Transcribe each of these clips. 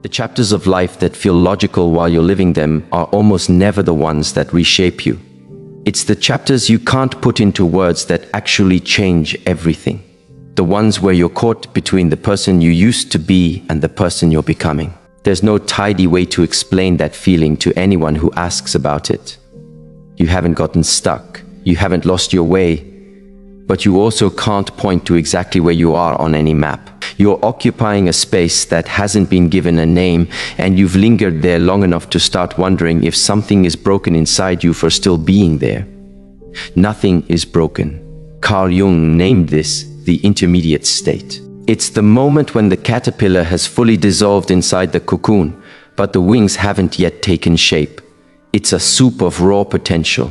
The chapters of life that feel logical while you're living them are almost never the ones that reshape you. It's the chapters you can't put into words that actually change everything. The ones where you're caught between the person you used to be and the person you're becoming. There's no tidy way to explain that feeling to anyone who asks about it. You haven't gotten stuck, you haven't lost your way, but you also can't point to exactly where you are on any map. You're occupying a space that hasn't been given a name, and you've lingered there long enough to start wondering if something is broken inside you for still being there. Nothing is broken. Carl Jung named this the intermediate state. It's the moment when the caterpillar has fully dissolved inside the cocoon, but the wings haven't yet taken shape. It's a soup of raw potential,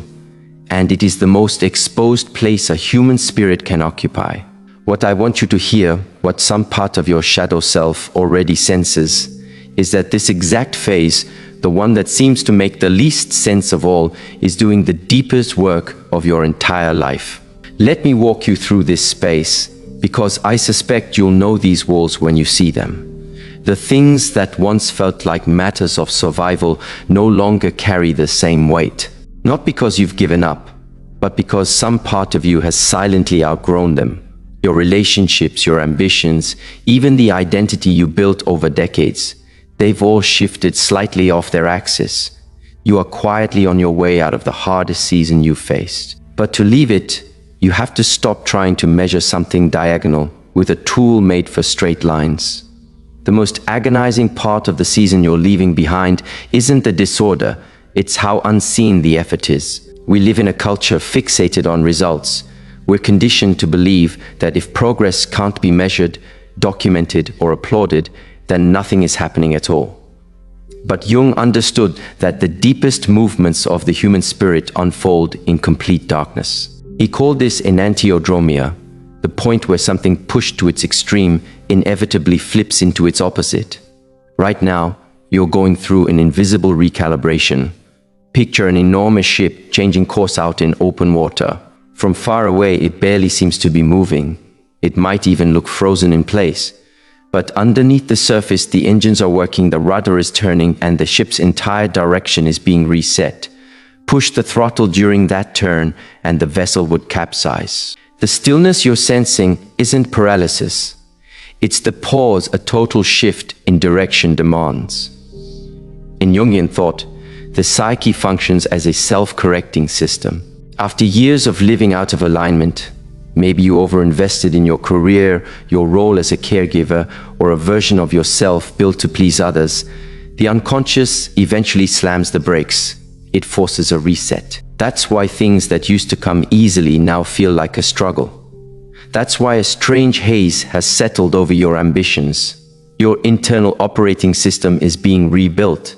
and it is the most exposed place a human spirit can occupy. What I want you to hear, what some part of your shadow self already senses, is that this exact phase, the one that seems to make the least sense of all, is doing the deepest work of your entire life. Let me walk you through this space, because I suspect you'll know these walls when you see them. The things that once felt like matters of survival no longer carry the same weight. Not because you've given up, but because some part of you has silently outgrown them. Your relationships, your ambitions, even the identity you built over decades, they've all shifted slightly off their axis. You are quietly on your way out of the hardest season you've faced. But to leave it, you have to stop trying to measure something diagonal with a tool made for straight lines. The most agonizing part of the season you're leaving behind isn't the disorder, it's how unseen the effort is. We live in a culture fixated on results. We're conditioned to believe that if progress can't be measured, documented, or applauded, then nothing is happening at all. But Jung understood that the deepest movements of the human spirit unfold in complete darkness. He called this enantiodromia, the point where something pushed to its extreme inevitably flips into its opposite. Right now, you're going through an invisible recalibration. Picture an enormous ship changing course out in open water. From far away, it barely seems to be moving. It might even look frozen in place. But underneath the surface, the engines are working, the rudder is turning, and the ship's entire direction is being reset. Push the throttle during that turn, and the vessel would capsize. The stillness you're sensing isn't paralysis. It's the pause a total shift in direction demands. In Jungian thought, the psyche functions as a self-correcting system. After years of living out of alignment, maybe you overinvested in your career, your role as a caregiver, or a version of yourself built to please others, the unconscious eventually slams the brakes. It forces a reset. That's why things that used to come easily now feel like a struggle. That's why a strange haze has settled over your ambitions. Your internal operating system is being rebuilt.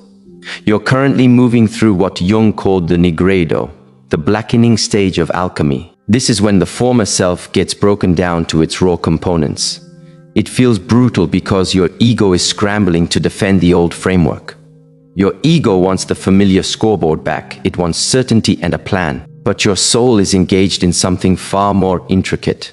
You're currently moving through what Jung called the nigredo, the blackening stage of alchemy. This is when the former self gets broken down to its raw components. It feels brutal because your ego is scrambling to defend the old framework. Your ego wants the familiar scoreboard back. It wants certainty and a plan. But your soul is engaged in something far more intricate.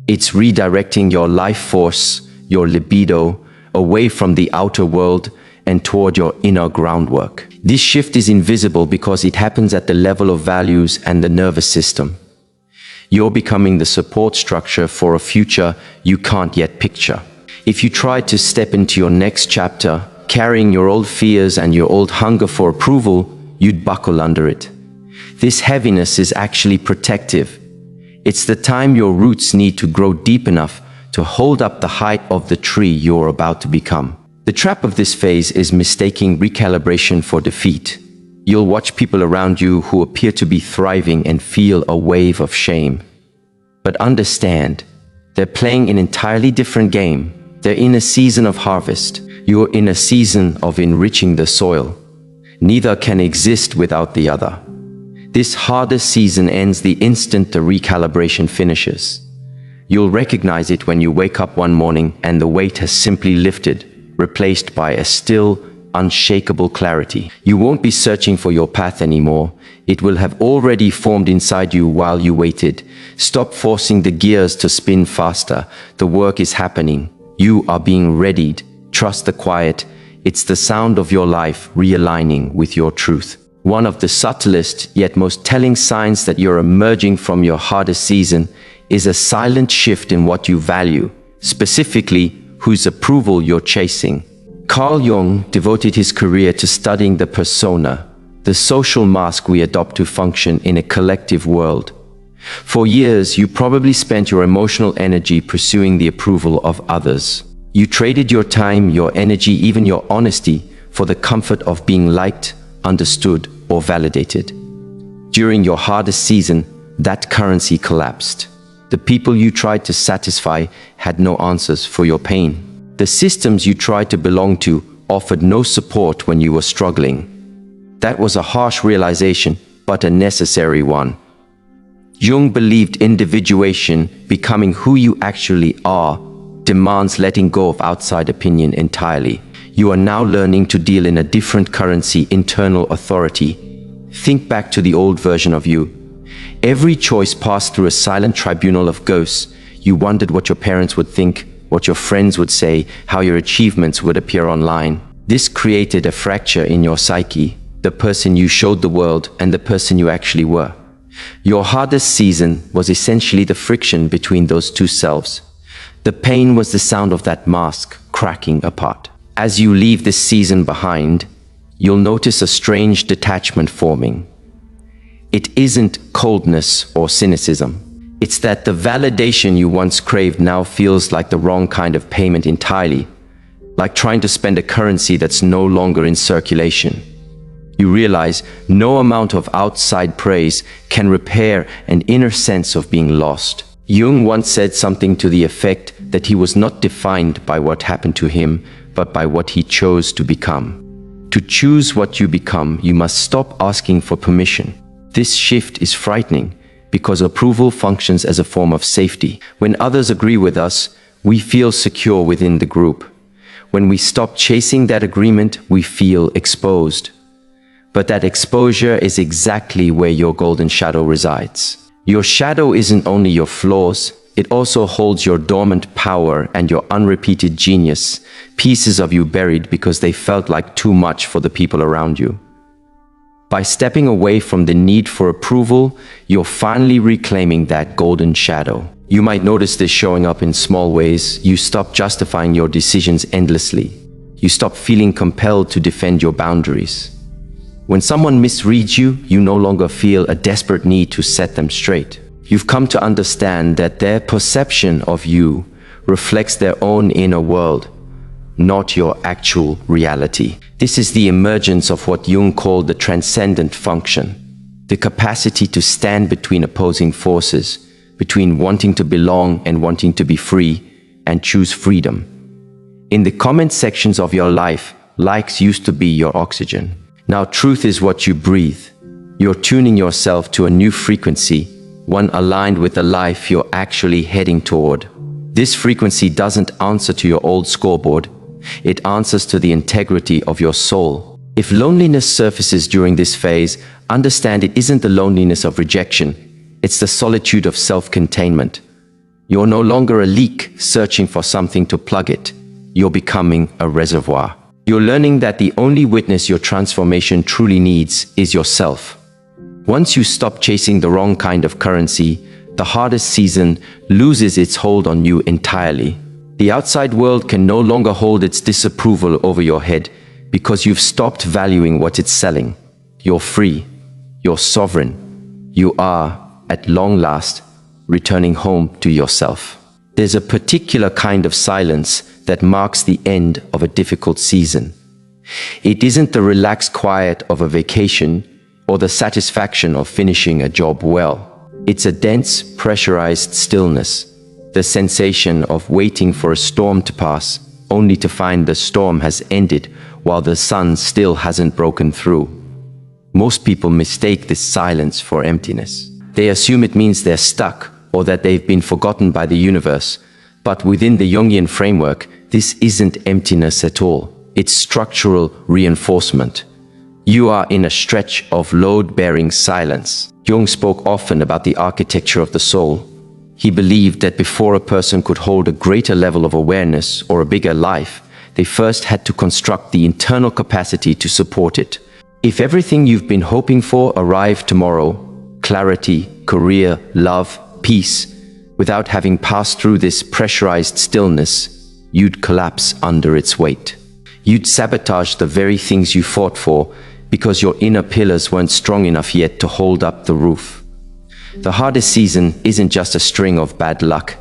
It's redirecting your life force, your libido, away from the outer world and toward your inner groundwork. This shift is invisible because it happens at the level of values and the nervous system. You're becoming the support structure for a future you can't yet picture. If you tried to step into your next chapter, carrying your old fears and your old hunger for approval, you'd buckle under it. This heaviness is actually protective. It's the time your roots need to grow deep enough to hold up the height of the tree you're about to become. The trap of this phase is mistaking recalibration for defeat. You'll watch people around you who appear to be thriving and feel a wave of shame. But understand, they're playing an entirely different game. They're in a season of harvest. You're in a season of enriching the soil. Neither can exist without the other. This hardest season ends the instant the recalibration finishes. You'll recognize it when you wake up one morning and the weight has simply lifted, replaced by a still, unshakable clarity. You won't be searching for your path anymore. It will have already formed inside you while you waited. Stop forcing the gears to spin faster. The work is happening. You are being readied. Trust the quiet. It's the sound of your life realigning with your truth. One of the subtlest yet most telling signs that you're emerging from your hardest season is a silent shift in what you value, specifically whose approval you're chasing. Carl Jung devoted his career to studying the persona, the social mask we adopt to function in a collective world. For years, you probably spent your emotional energy pursuing the approval of others. You traded your time, your energy, even your honesty for the comfort of being liked, understood, or validated. During your hardest season, that currency collapsed. The people you tried to satisfy had no answers for your pain. The systems you tried to belong to offered no support when you were struggling. That was a harsh realization, but a necessary one. Jung believed individuation, becoming who you actually are, demands letting go of outside opinion entirely. You are now learning to deal in a different currency, internal authority. Think back to the old version of you. Every choice passed through a silent tribunal of ghosts. You wondered what your parents would think, what your friends would say, how your achievements would appear online. This created a fracture in your psyche, the person you showed the world and the person you actually were. Your hardest season was essentially the friction between those two selves. The pain was the sound of that mask cracking apart. As you leave this season behind, you'll notice a strange detachment forming. It isn't coldness or cynicism. It's that the validation you once craved now feels like the wrong kind of payment entirely, like trying to spend a currency that's no longer in circulation. You realize no amount of outside praise can repair an inner sense of being lost. Jung once said something to the effect that he was not defined by what happened to him, but by what he chose to become. To choose what you become, you must stop asking for permission. This shift is frightening because approval functions as a form of safety. When others agree with us, we feel secure within the group. When we stop chasing that agreement, we feel exposed. But that exposure is exactly where your golden shadow resides. Your shadow isn't only your flaws, it also holds your dormant power and your unrepeated genius, pieces of you buried because they felt like too much for the people around you. By stepping away from the need for approval, you're finally reclaiming that golden shadow. You might notice this showing up in small ways. You stop justifying your decisions endlessly. You stop feeling compelled to defend your boundaries. When someone misreads you, you no longer feel a desperate need to set them straight. You've come to understand that their perception of you reflects their own inner world, not your actual reality. This is the emergence of what Jung called the transcendent function, the capacity to stand between opposing forces, between wanting to belong and wanting to be free, and choose freedom. In the comment sections of your life, likes used to be your oxygen. Now truth is what you breathe. You're tuning yourself to a new frequency, one aligned with the life you're actually heading toward. This frequency doesn't answer to your old scoreboard. It answers to the integrity of your soul. If loneliness surfaces during this phase, understand it isn't the loneliness of rejection. It's the solitude of self-containment. You're no longer a leak searching for something to plug it. You're becoming a reservoir. You're learning that the only witness your transformation truly needs is yourself. Once you stop chasing the wrong kind of currency, the hardest season loses its hold on you entirely. The outside world can no longer hold its disapproval over your head because you've stopped valuing what it's selling. You're free. You're sovereign. You are, at long last, returning home to yourself. There's a particular kind of silence that marks the end of a difficult season. It isn't the relaxed quiet of a vacation or the satisfaction of finishing a job well. It's a dense, pressurized stillness, the sensation of waiting for a storm to pass, only to find the storm has ended while the sun still hasn't broken through. Most people mistake this silence for emptiness. They assume it means they're stuck or that they've been forgotten by the universe. But within the Jungian framework, this isn't emptiness at all. It's structural reinforcement. You are in a stretch of load-bearing silence. Jung spoke often about the architecture of the soul. He believed that before a person could hold a greater level of awareness or a bigger life, they first had to construct the internal capacity to support it. If everything you've been hoping for arrived tomorrow, clarity, career, love, peace, without having passed through this pressurized stillness, you'd collapse under its weight. You'd sabotage the very things you fought for because your inner pillars weren't strong enough yet to hold up the roof. The hardest season isn't just a string of bad luck.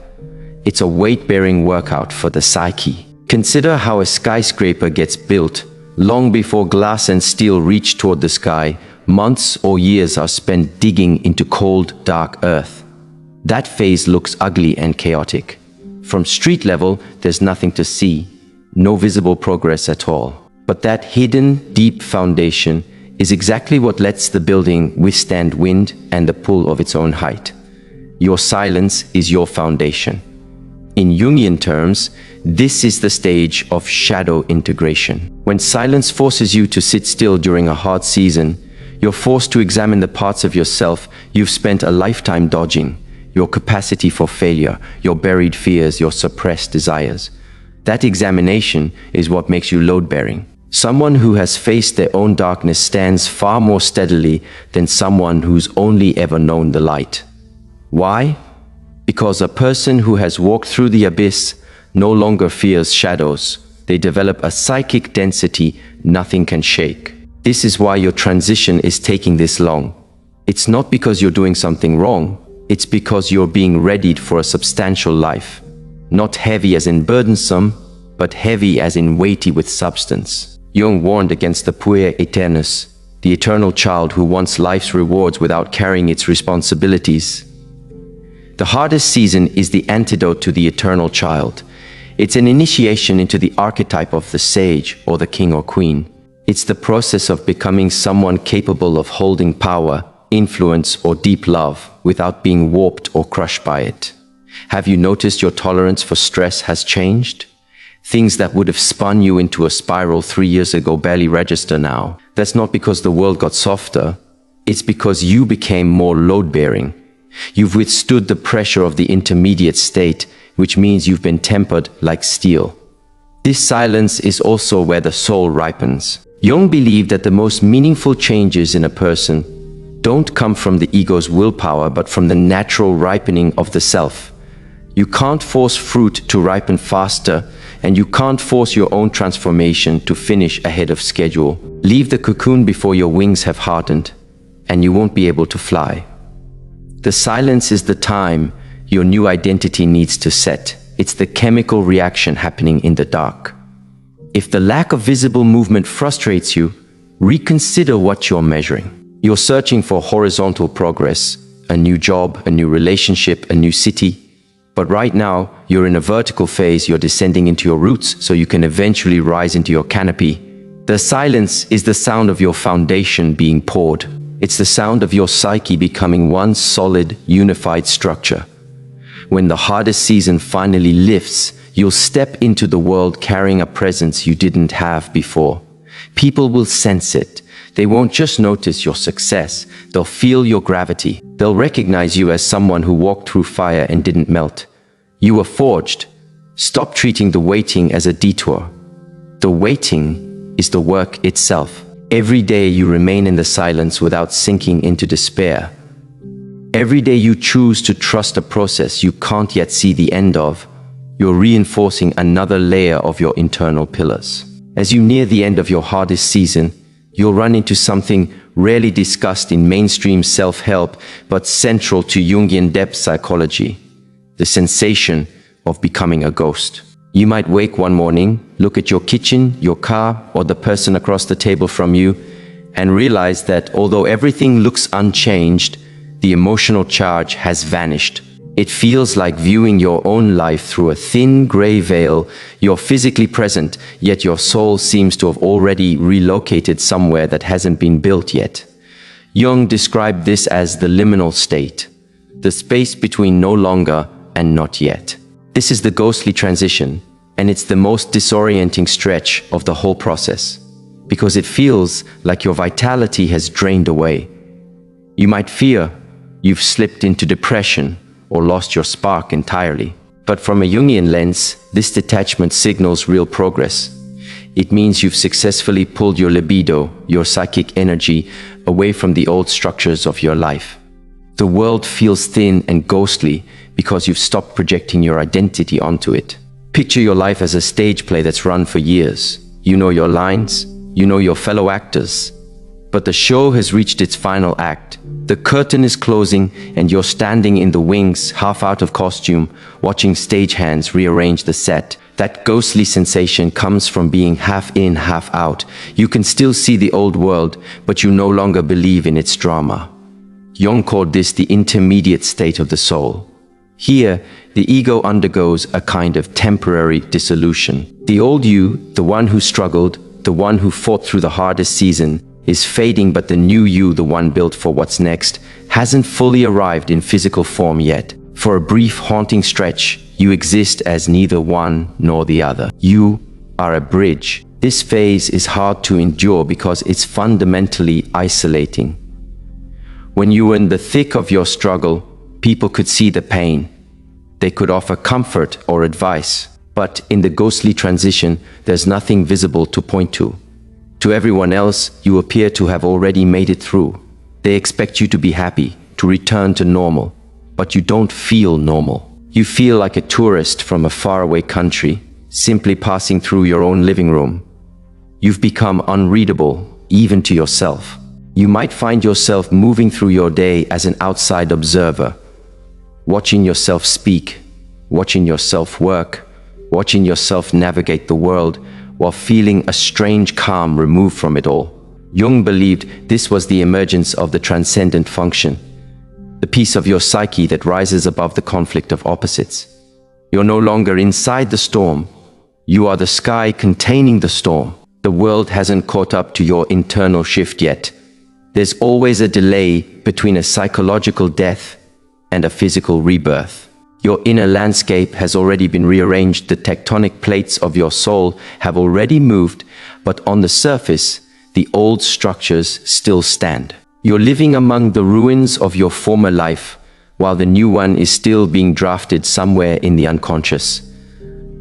It's a weight-bearing workout for the psyche. Consider how a skyscraper gets built. Long before glass and steel reach toward the sky, months or years are spent digging into cold, dark earth. That phase looks ugly and chaotic. From street level, there's nothing to see, no visible progress at all. But that hidden, deep foundation is exactly what lets the building withstand wind and the pull of its own height. Your silence is your foundation. In Jungian terms, this is the stage of shadow integration. When silence forces you to sit still during a hard season, you're forced to examine the parts of yourself you've spent a lifetime dodging, your capacity for failure, your buried fears, your suppressed desires. That examination is what makes you load-bearing. Someone who has faced their own darkness stands far more steadily than someone who's only ever known the light. Why? Because a person who has walked through the abyss no longer fears shadows. They develop a psychic density nothing can shake. This is why your transition is taking this long. It's not because you're doing something wrong. It's because you're being readied for a substantial life. Not heavy as in burdensome, but heavy as in weighty with substance. Jung warned against the puer aeternus, the eternal child who wants life's rewards without carrying its responsibilities. The hardest season is the antidote to the eternal child. It's an initiation into the archetype of the sage or the king or queen. It's the process of becoming someone capable of holding power, influence, or deep love without being warped or crushed by it. Have you noticed your tolerance for stress has changed? Things that would have spun you into a spiral 3 years ago barely register now. That's not because the world got softer. It's because you became more load-bearing. You've withstood the pressure of the intermediate state, which means you've been tempered like steel. This silence is also where the soul ripens. Jung believed that the most meaningful changes in a person don't come from the ego's willpower, but from the natural ripening of the self. You can't force fruit to ripen faster, and you can't force your own transformation to finish ahead of schedule. Leave the cocoon before your wings have hardened, and you won't be able to fly. The silence is the time your new identity needs to set. It's the chemical reaction happening in the dark. If the lack of visible movement frustrates you, reconsider what you're measuring. You're searching for horizontal progress, a new job, a new relationship, a new city. But right now, you're in a vertical phase. You're descending into your roots so you can eventually rise into your canopy. The silence is the sound of your foundation being poured. It's the sound of your psyche becoming one solid, unified structure. When the hardest season finally lifts, you'll step into the world carrying a presence you didn't have before. People will sense it. They won't just notice your success, they'll feel your gravity. They'll recognize you as someone who walked through fire and didn't melt. You were forged. Stop treating the waiting as a detour. The waiting is the work itself. Every day you remain in the silence without sinking into despair. Every day you choose to trust a process you can't yet see the end of, you're reinforcing another layer of your internal pillars. As you near the end of your hardest season, you'll run into something rarely discussed in mainstream self-help, but central to Jungian depth psychology: the sensation of becoming a ghost. You might wake one morning, look at your kitchen, your car, or the person across the table from you, and realize that although everything looks unchanged, the emotional charge has vanished. It feels like viewing your own life through a thin gray veil. You're physically present, yet your soul seems to have already relocated somewhere that hasn't been built yet. Jung described this as the liminal state, the space between no longer and not yet. This is the ghostly transition, And it's the most disorienting stretch of the whole process, because it feels like your vitality has drained away. You might fear you've slipped into depression or lost your spark entirely. But from a Jungian lens, this detachment signals real progress. It means you've successfully pulled your libido, your psychic energy, away from the old structures of your life. The world feels thin and ghostly because you've stopped projecting your identity onto it. Picture your life as a stage play that's run for years. You know your lines, you know your fellow actors. But the show has reached its final act. The curtain is closing and you're standing in the wings, half out of costume, watching stagehands rearrange the set. That ghostly sensation comes from being half in, half out. You can still see the old world, but you no longer believe in its drama. Jung called this the intermediate state of the soul. Here, the ego undergoes a kind of temporary dissolution. The old you, the one who struggled, the one who fought through the hardest season, is fading, but the new you, the one built for what's next, hasn't fully arrived in physical form yet. For a brief, haunting stretch, you exist as neither one nor the other. You are a bridge. This phase is hard to endure because it's fundamentally isolating. When you were in the thick of your struggle, people could see the pain. They could offer comfort or advice. But in the ghostly transition, there's nothing visible to point to. To everyone else, you appear to have already made it through. They expect you to be happy, to return to normal. But you don't feel normal. You feel like a tourist from a faraway country, simply passing through your own living room. You've become unreadable, even to yourself. You might find yourself moving through your day as an outside observer, watching yourself speak, watching yourself work, watching yourself navigate the world, while feeling a strange calm removed from it all. Jung believed this was the emergence of the transcendent function, the piece of your psyche that rises above the conflict of opposites. You're no longer inside the storm. You are the sky containing the storm. The world hasn't caught up to your internal shift yet. There's always a delay between a psychological death and a physical rebirth. Your inner landscape has already been rearranged. The tectonic plates of your soul have already moved, but on the surface, the old structures still stand. You're living among the ruins of your former life, while the new one is still being drafted somewhere in the unconscious.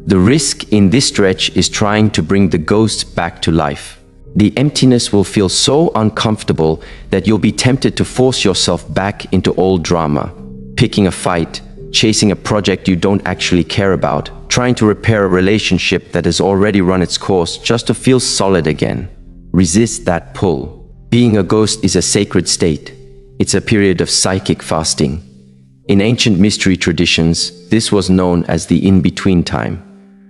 The risk in this stretch is trying to bring the ghost back to life. The emptiness will feel so uncomfortable that you'll be tempted to force yourself back into old drama, picking a fight, chasing a project you don't actually care about, trying to repair a relationship that has already run its course just to feel solid again. Resist that pull. Being a ghost is a sacred state. It's a period of psychic fasting. In ancient mystery traditions, this was known as the in-between time,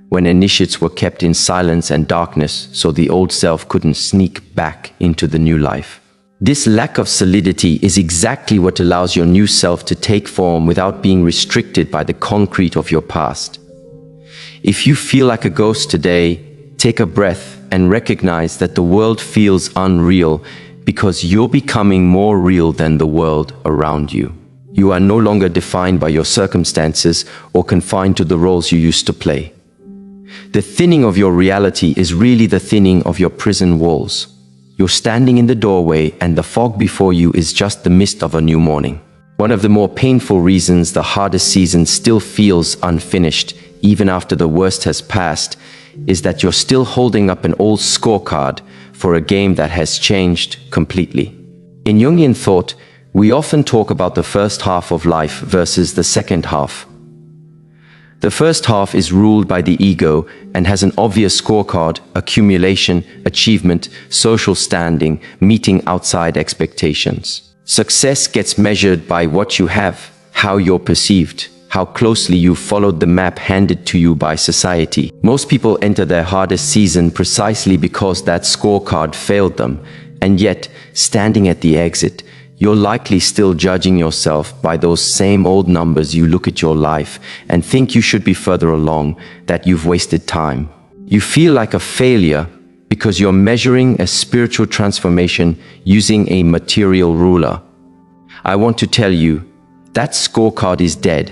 when initiates were kept in silence and darkness so the old self couldn't sneak back into the new life. This lack of solidity is exactly what allows your new self to take form without being restricted by the concrete of your past. If you feel like a ghost today, take a breath and recognize that the world feels unreal because you're becoming more real than the world around you. You are no longer defined by your circumstances or confined to the roles you used to play. The thinning of your reality is really the thinning of your prison walls. You're standing in the doorway and the fog before you is just the mist of a new morning. One of the more painful reasons the hardest season still feels unfinished, even after the worst has passed, is that you're still holding up an old scorecard for a game that has changed completely. In Jungian thought, we often talk about the first half of life versus the second half. The first half is ruled by the ego and has an obvious scorecard: accumulation, achievement, social standing, meeting outside expectations. Success gets measured by what you have, how you're perceived, how closely you followed the map handed to you by society. Most people enter their hardest season precisely because that scorecard failed them, and yet, standing at the exit, you're likely still judging yourself by those same old numbers. You look at your life and think you should be further along, that you've wasted time. You feel like a failure because you're measuring a spiritual transformation using a material ruler. I want to tell you, that scorecard is dead,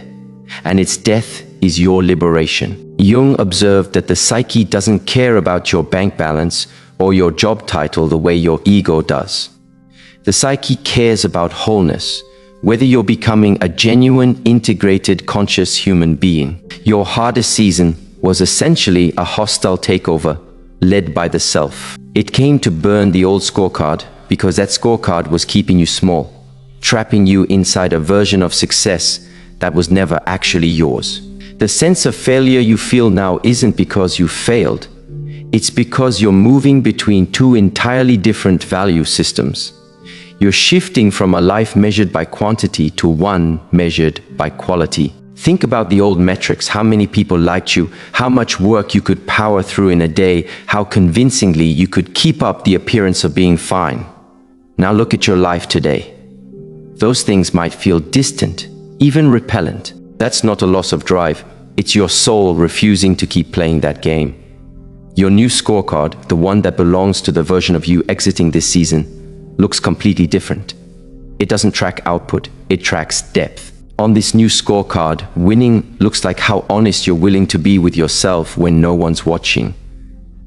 and its death is your liberation. Jung observed that the psyche doesn't care about your bank balance or your job title the way your ego does. The psyche cares about wholeness, whether you're becoming a genuine, integrated, conscious human being. Your hardest season was essentially a hostile takeover led by the self. It came to burn the old scorecard because that scorecard was keeping you small, trapping you inside a version of success that was never actually yours. The sense of failure you feel now isn't because you failed. It's because you're moving between two entirely different value systems. You're shifting from a life measured by quantity to one measured by quality. Think about the old metrics: how many people liked you, how much work you could power through in a day, how convincingly you could keep up the appearance of being fine. Now look at your life today. Those things might feel distant, even repellent. That's not a loss of drive. It's your soul refusing to keep playing that game. Your new scorecard, the one that belongs to the version of you exiting this season, looks completely different. It doesn't track output, it tracks depth. On this new scorecard, winning looks like how honest you're willing to be with yourself when no one's watching.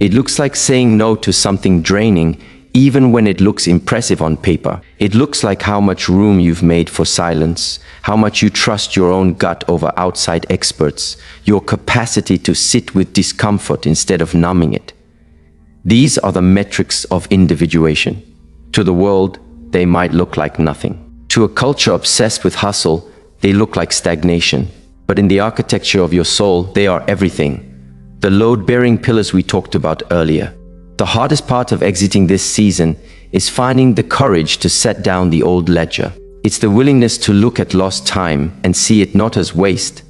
It looks like saying no to something draining, even when it looks impressive on paper. It looks like how much room you've made for silence, how much you trust your own gut over outside experts, your capacity to sit with discomfort instead of numbing it. These are the metrics of individuation. To the world, they might look like nothing. To a culture obsessed with hustle, they look like stagnation. But in the architecture of your soul, they are everything. The load-bearing pillars we talked about earlier. The hardest part of exiting this season is finding the courage to set down the old ledger. It's the willingness to look at lost time and see it not as waste,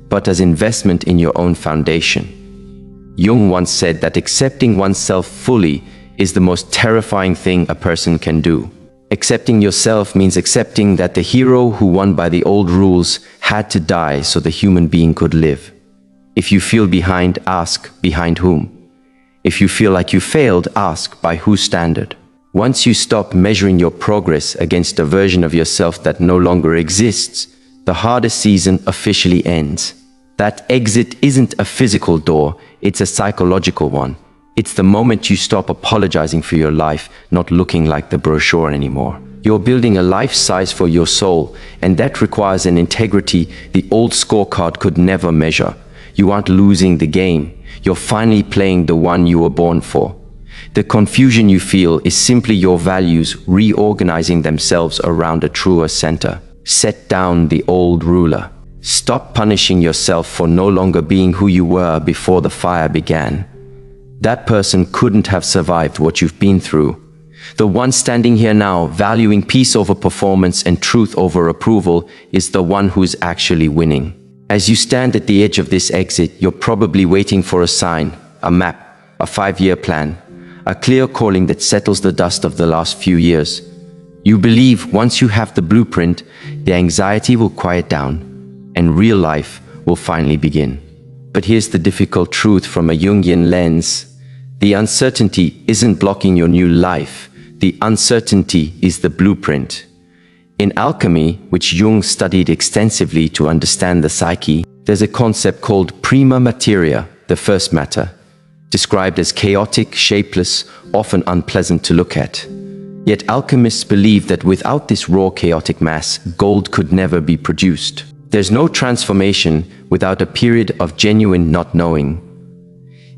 but as investment in your own foundation. Jung once said that accepting oneself fully is the most terrifying thing a person can do. Accepting yourself means accepting that the hero who won by the old rules had to die so the human being could live. If you feel behind, ask, behind whom? If you feel like you failed, ask, by whose standard? Once you stop measuring your progress against a version of yourself that no longer exists, the hardest season officially ends. That exit isn't a physical door, it's a psychological one. It's the moment you stop apologizing for your life, not looking like the brochure anymore. You're building a life size for your soul, and that requires an integrity the old scorecard could never measure. You aren't losing the game. You're finally playing the one you were born for. The confusion you feel is simply your values reorganizing themselves around a truer center. Set down the old ruler. Stop punishing yourself for no longer being who you were before the fire began. That person couldn't have survived what you've been through. The one standing here now, valuing peace over performance and truth over approval, is the one who's actually winning. As you stand at the edge of this exit, you're probably waiting for a sign, a map, a 5-year plan, a clear calling that settles the dust of the last few years. You believe once you have the blueprint, the anxiety will quiet down and real life will finally begin. But here's the difficult truth from a Jungian lens. The uncertainty isn't blocking your new life. The uncertainty is the blueprint. In alchemy, which Jung studied extensively to understand the psyche, there's a concept called prima materia, the first matter, described as chaotic, shapeless, often unpleasant to look at. Yet alchemists believe that without this raw chaotic mass, gold could never be produced. There's no transformation without a period of genuine not knowing.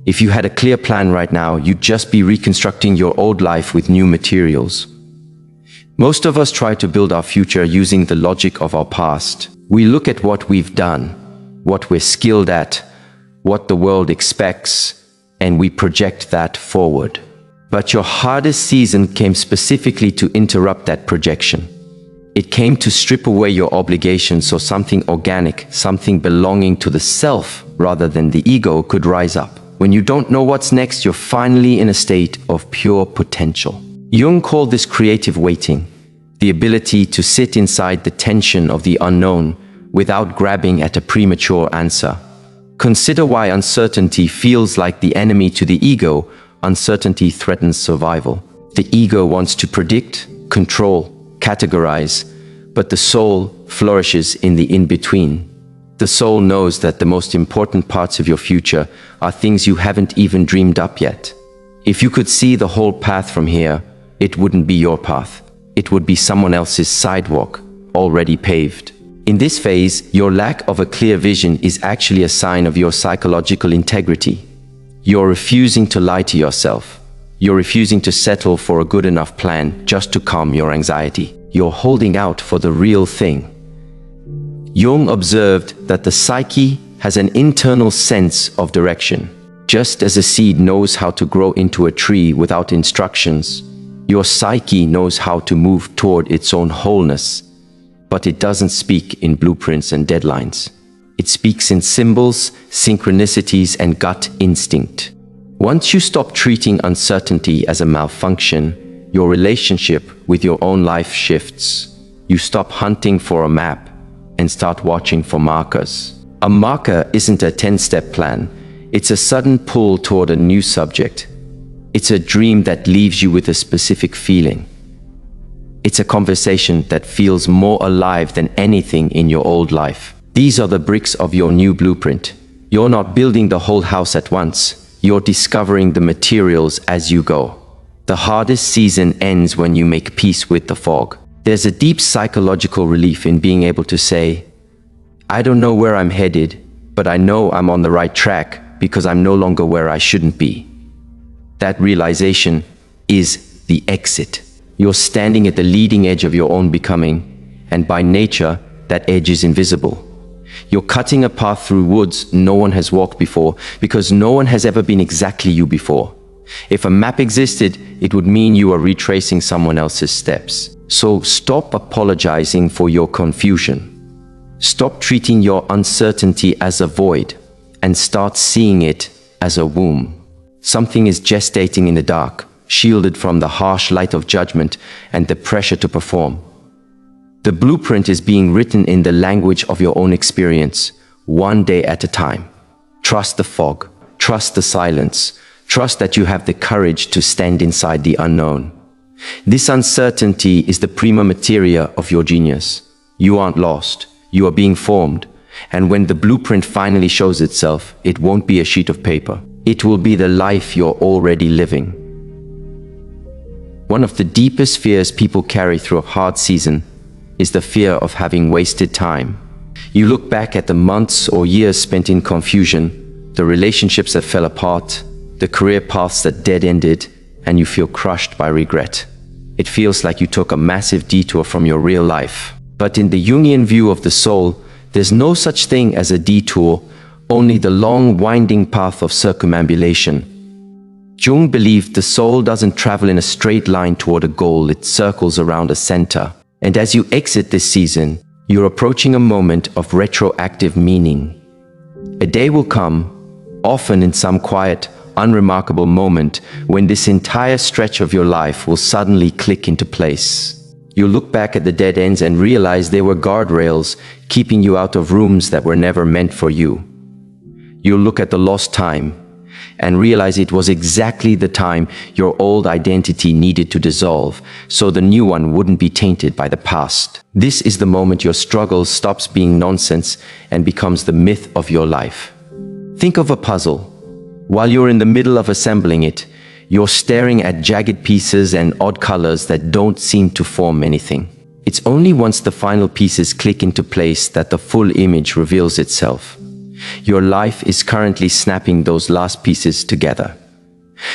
If you had a clear plan right now, you'd just be reconstructing your old life with new materials. Most of us try to build our future using the logic of our past. We look at what we've done, what we're skilled at, what the world expects, and we project that forward. But your hardest season came specifically to interrupt that projection. It came to strip away your obligations so something organic, something belonging to the self rather than the ego could rise up. When you don't know what's next, you're finally in a state of pure potential. Jung called this creative waiting, the ability to sit inside the tension of the unknown without grabbing at a premature answer. Consider why uncertainty feels like the enemy to the ego. Uncertainty threatens survival. The ego wants to predict, control, categorize, but the soul flourishes in the in-between. The soul knows that the most important parts of your future are things you haven't even dreamed up yet. If you could see the whole path from here, it wouldn't be your path. It would be someone else's sidewalk, already paved. In this phase, your lack of a clear vision is actually a sign of your psychological integrity. You're refusing to lie to yourself. You're refusing to settle for a good enough plan just to calm your anxiety. You're holding out for the real thing. Jung observed that the psyche has an internal sense of direction. Just as a seed knows how to grow into a tree without instructions, your psyche knows how to move toward its own wholeness, but it doesn't speak in blueprints and deadlines. It speaks in symbols, synchronicities, and gut instinct. Once you stop treating uncertainty as a malfunction, your relationship with your own life shifts. You stop hunting for a map and start watching for markers. A marker isn't a 10-step plan. It's a sudden pull toward a new subject. It's a dream that leaves you with a specific feeling. It's a conversation that feels more alive than anything in your old life. These are the bricks of your new blueprint. You're not building the whole house at once. You're discovering the materials as you go. The hardest season ends when you make peace with the fog. There's a deep psychological relief in being able to say, I don't know where I'm headed, but I know I'm on the right track because I'm no longer where I shouldn't be. That realization is the exit. You're standing at the leading edge of your own becoming, and by nature, that edge is invisible. You're cutting a path through woods no one has walked before because no one has ever been exactly you before. If a map existed, it would mean you are retracing someone else's steps. So stop apologizing for your confusion. Stop treating your uncertainty as a void and start seeing it as a womb. Something is gestating in the dark, shielded from the harsh light of judgment and the pressure to perform. The blueprint is being written in the language of your own experience, one day at a time. Trust the fog, trust the silence, trust that you have the courage to stand inside the unknown. This uncertainty is the prima materia of your genius. You aren't lost, you are being formed, and when the blueprint finally shows itself, it won't be a sheet of paper. It will be the life you're already living. One of the deepest fears people carry through a hard season is the fear of having wasted time. You look back at the months or years spent in confusion, the relationships that fell apart, the career paths that dead-ended, and you feel crushed by regret. It feels like you took a massive detour from your real life. But in the Jungian view of the soul, there's no such thing as a detour, only the long, winding path of circumambulation. Jung believed the soul doesn't travel in a straight line toward a goal, it circles around a center. And as you exit this season, you're approaching a moment of retroactive meaning. A day will come, often in some quiet, unremarkable moment, when this entire stretch of your life will suddenly click into place. You'll look back at the dead ends and realize they were guardrails keeping you out of rooms that were never meant for you. You'll look at the lost time and realize it was exactly the time your old identity needed to dissolve, so the new one wouldn't be tainted by the past. This is the moment your struggle stops being nonsense and becomes the myth of your life. Think of a puzzle. While you're in the middle of assembling it, you're staring at jagged pieces and odd colors that don't seem to form anything. It's only once the final pieces click into place that the full image reveals itself. Your life is currently snapping those last pieces together.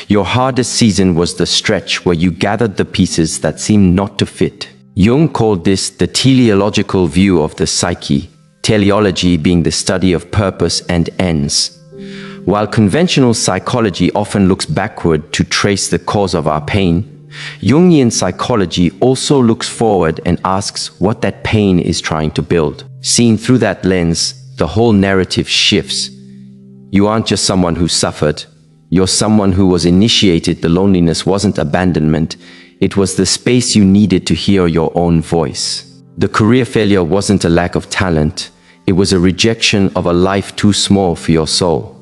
Your hardest season was the stretch where you gathered the pieces that seemed not to fit. Jung called this the teleological view of the psyche, teleology being the study of purpose and ends. While conventional psychology often looks backward to trace the cause of our pain, Jungian psychology also looks forward and asks what that pain is trying to build. Seen through that lens, the whole narrative shifts. You aren't just someone who suffered. You're someone who was initiated. The loneliness wasn't abandonment. It was the space you needed to hear your own voice. The career failure wasn't a lack of talent. It was a rejection of a life too small for your soul.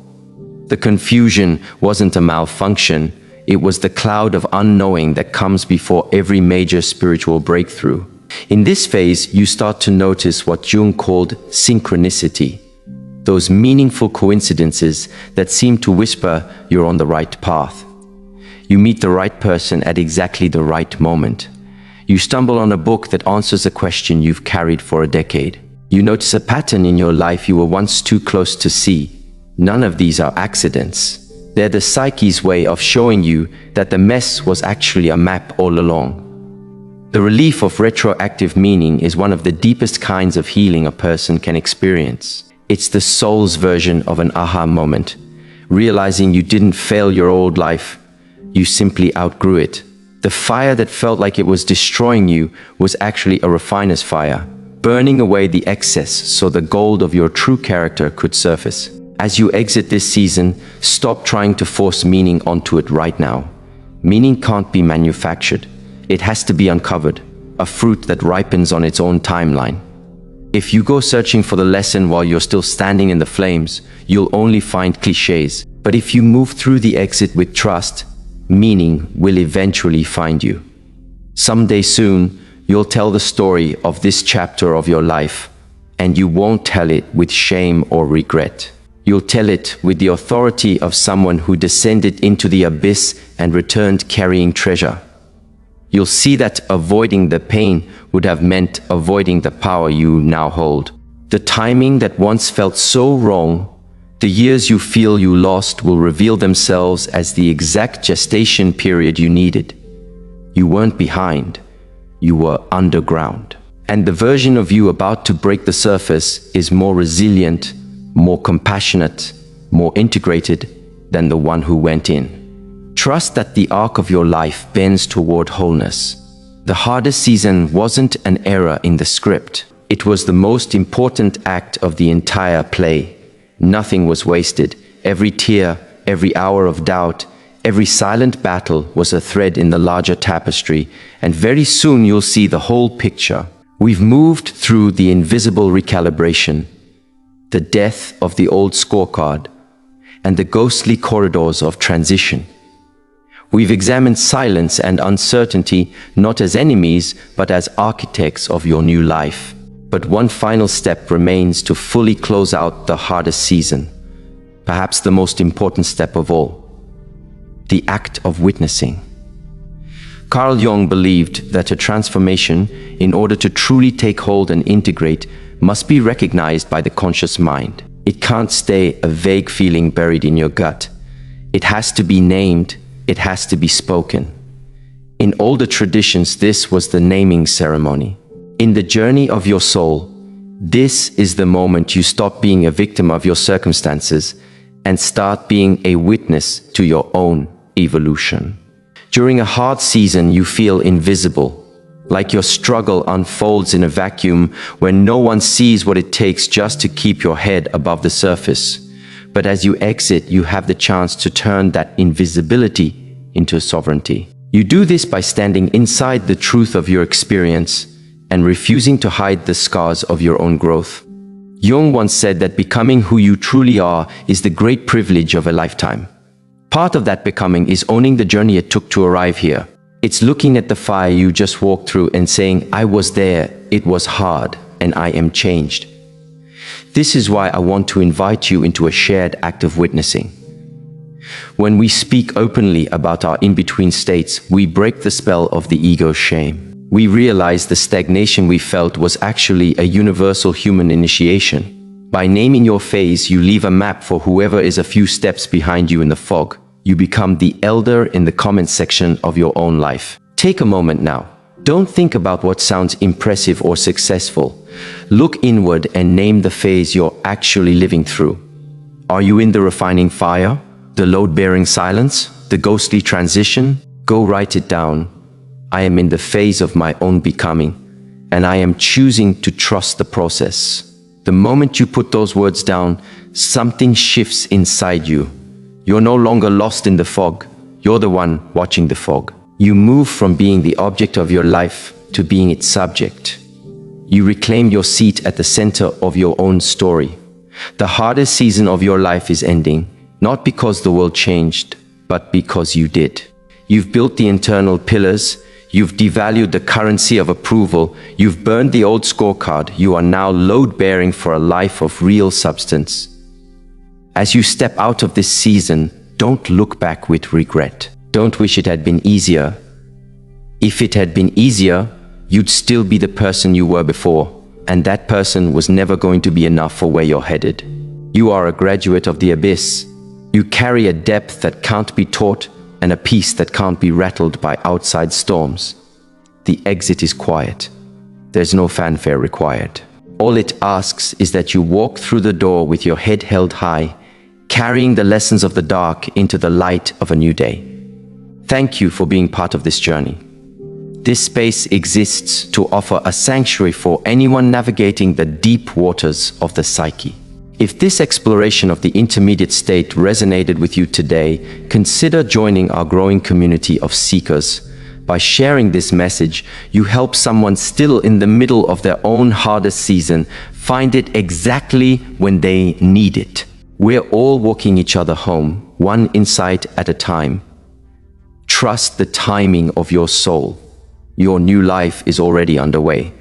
The confusion wasn't a malfunction. It was the cloud of unknowing that comes before every major spiritual breakthrough. In this phase, you start to notice what Jung called synchronicity. those meaningful coincidences that seem to whisper you're on the right path. You meet the right person at exactly the right moment. You stumble on a book that answers a question you've carried for a decade. You notice a pattern in your life you were once too close to see. None of these are accidents. They're the psyche's way of showing you that the mess was actually a map all along. The relief of retroactive meaning is one of the deepest kinds of healing a person can experience. It's the soul's version of an aha moment, realizing you didn't fail your old life, you simply outgrew it. The fire that felt like it was destroying you was actually a refiner's fire, burning away the excess so the gold of your true character could surface. As you exit this season, stop trying to force meaning onto it right now. Meaning can't be manufactured. It has to be uncovered, a fruit that ripens on its own timeline. If you go searching for the lesson while you're still standing in the flames, you'll only find cliches. But if you move through the exit with trust, meaning will eventually find you. Someday soon, you'll tell the story of this chapter of your life, and you won't tell it with shame or regret. You'll tell it with the authority of someone who descended into the abyss and returned carrying treasure. You'll see that avoiding the pain would have meant avoiding the power you now hold. The timing that once felt so wrong, the years you feel you lost will reveal themselves as the exact gestation period you needed. You weren't behind, you were underground. And the version of you about to break the surface is more resilient, more compassionate, more integrated than the one who went in. Trust that the arc of your life bends toward wholeness. The hardest season wasn't an error in the script. It was the most important act of the entire play. Nothing was wasted. Every tear, every hour of doubt, every silent battle was a thread in the larger tapestry, and very soon you'll see the whole picture. We've moved through the invisible recalibration, the death of the old scorecard, and the ghostly corridors of transition. We've examined silence and uncertainty not as enemies, but as architects of your new life. But one final step remains to fully close out the hardest season, perhaps the most important step of all: the act of witnessing. Carl Jung believed that a transformation, in order to truly take hold and integrate, must be recognized by the conscious mind. It can't stay a vague feeling buried in your gut. It has to be named, it has to be spoken. In older traditions, this was the naming ceremony. In the journey of your soul, this is the moment you stop being a victim of your circumstances and start being a witness to your own evolution. During a hard season, you feel invisible, like your struggle unfolds in a vacuum where no one sees what it takes just to keep your head above the surface. But as you exit, you have the chance to turn that invisibility into sovereignty. You do this by standing inside the truth of your experience and refusing to hide the scars of your own growth. Jung once said that becoming who you truly are is the great privilege of a lifetime. Part of that becoming is owning the journey it took to arrive here. It's looking at the fire you just walked through and saying, "I was there, it was hard, and I am changed." This is why I want to invite you into a shared act of witnessing. When we speak openly about our in-between states, we break the spell of the ego's shame. We realize the stagnation we felt was actually a universal human initiation. By naming your phase, you leave a map for whoever is a few steps behind you in the fog. You become the elder in the comment section of your own life. Take a moment now. Don't think about what sounds impressive or successful. Look inward and name the phase you're actually living through. Are you in the refining fire? The load-bearing silence? The ghostly transition? Go write it down. I am in the phase of my own becoming, and I am choosing to trust the process. The moment you put those words down, something shifts inside you. You're no longer lost in the fog. You're the one watching the fog. You move from being the object of your life to being its subject. You reclaim your seat at the center of your own story. The hardest season of your life is ending, not because the world changed, but because you did. You've built the internal pillars. You've devalued the currency of approval. You've burned the old scorecard. You are now load-bearing for a life of real substance. As you step out of this season, don't look back with regret. Don't wish it had been easier. If it had been easier, you'd still be the person you were before, and that person was never going to be enough for where you're headed. You are a graduate of the abyss. You carry a depth that can't be taught and a peace that can't be rattled by outside storms. The exit is quiet. There's no fanfare required. All it asks is that you walk through the door with your head held high, carrying the lessons of the dark into the light of a new day. Thank you for being part of this journey. This space exists to offer a sanctuary for anyone navigating the deep waters of the psyche. If this exploration of the intermediate state resonated with you today, consider joining our growing community of seekers. By sharing this message, you help someone still in the middle of their own hardest season find it exactly when they need it. We're all walking each other home, one insight at a time. Trust the timing of your soul. Your new life is already underway.